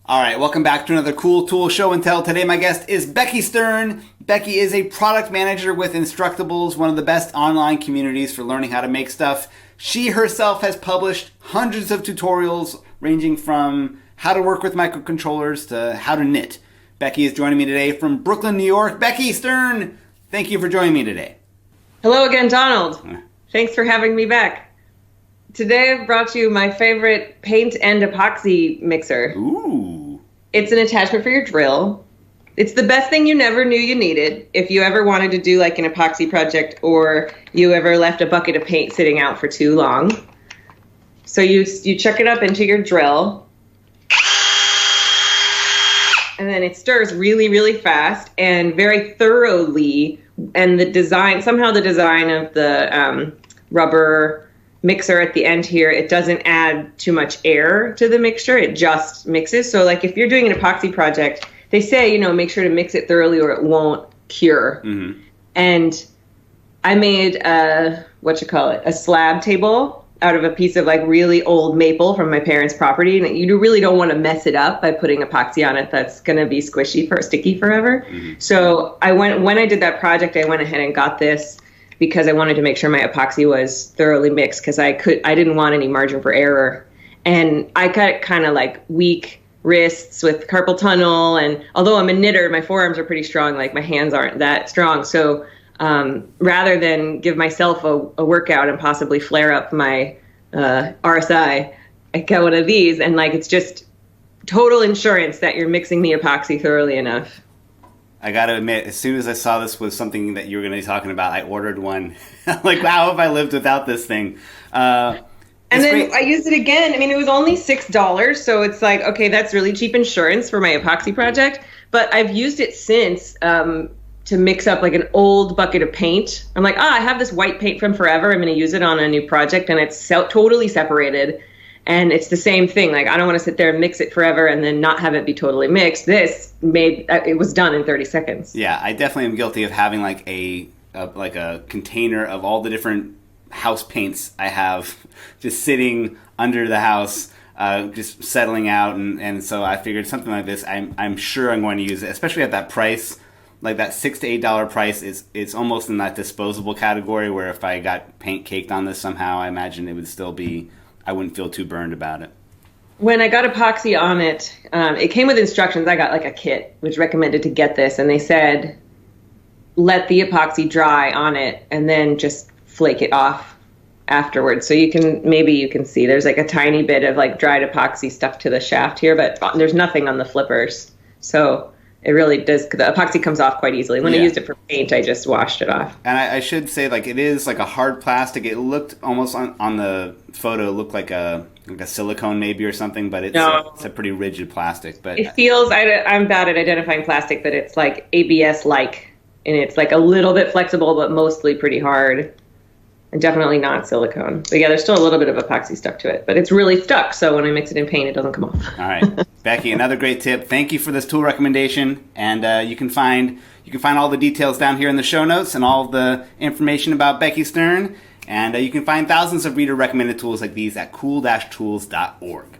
All right, welcome back to another Cool Tool Show and Tell. Today my guest is Becky Stern. Becky is a product manager with Instructables, one of the best online communities for learning how to make stuff. She herself has published hundreds of tutorials ranging from how to work with microcontrollers to how to knit. Becky is joining me today from Brooklyn, New York. Becky Stern, thank you for joining me today. Hello again, Donald. Thanks for having me back. Today I've brought you my favorite paint and epoxy mixer. Ooh. It's an attachment for your drill. It's the best thing you never knew you needed. If you ever wanted to do like an epoxy project or you ever left a bucket of paint sitting out for too long. So you chuck it up into your drill. And then it stirs really, really fast and very thoroughly. And the design, somehow the design of the rubber mixer at the end here, it doesn't add too much air to the mixture. It just mixes. So like if you're doing an epoxy project, they say, make sure to mix it thoroughly or it won't cure. Mm-hmm. And I made a slab table out of a piece of like really old maple from my parents' property. And you really don't want to mess it up by putting epoxy on it that's going to be sticky forever. Mm-hmm. So when I did that project, I went ahead and got this because I wanted to make sure my epoxy was thoroughly mixed because I didn't want any margin for error. And I got kind of like weak wrists with carpal tunnel. And although I'm a knitter, my forearms are pretty strong. Like my hands aren't that strong. So rather than give myself a workout and possibly flare up my RSI, I got one of these. And like, it's just total insurance that you're mixing the epoxy thoroughly enough. I got to admit, as soon as I saw this was something that you were going to be talking about, I ordered one. Like, how have I lived without this thing? And then great. I used it again. I mean, it was only $6, so it's like, okay, that's really cheap insurance for my epoxy project. But I've used it since to mix up like an old bucket of paint. I'm like, I have this white paint from forever. I'm going to use it on a new project, and it's totally separated. And it's the same thing. Like, I don't want to sit there and mix it forever and then not have it be totally mixed. It was done in 30 seconds. Yeah, I definitely am guilty of having like a container of all the different house paints I have just sitting under the house, just settling out. And so I figured something like this, I'm sure I'm going to use it, especially at that price. Like that $6 to $8 price it's almost in that disposable category where if I got paint caked on this somehow, I imagine it would still be, I wouldn't feel too burned about it. When I got epoxy on it, it came with instructions. I got like a kit, which recommended to get this. And they said, let the epoxy dry on it and then just flake it off afterwards. So maybe you can see there's like a tiny bit of like dried epoxy stuck to the shaft here, but there's nothing on the flippers. So it really does, the epoxy comes off quite easily. When I used it for paint, I just washed it off. And I should say, like, it is like a hard plastic. It looked almost on the photo, looked like a silicone maybe or something, but it's a pretty rigid plastic. But it feels, I'm bad at identifying plastic, but it's like ABS-like, and it's like a little bit flexible, but mostly pretty hard. And definitely not silicone. But yeah, there's still a little bit of epoxy stuck to it, but it's really stuck. So when I mix it in paint, it doesn't come off. All right, Becky, another great tip. Thank you for this tool recommendation, and you can find all the details down here in the show notes and all the information about Becky Stern, and you can find thousands of reader recommended tools like these at cool-tools.org.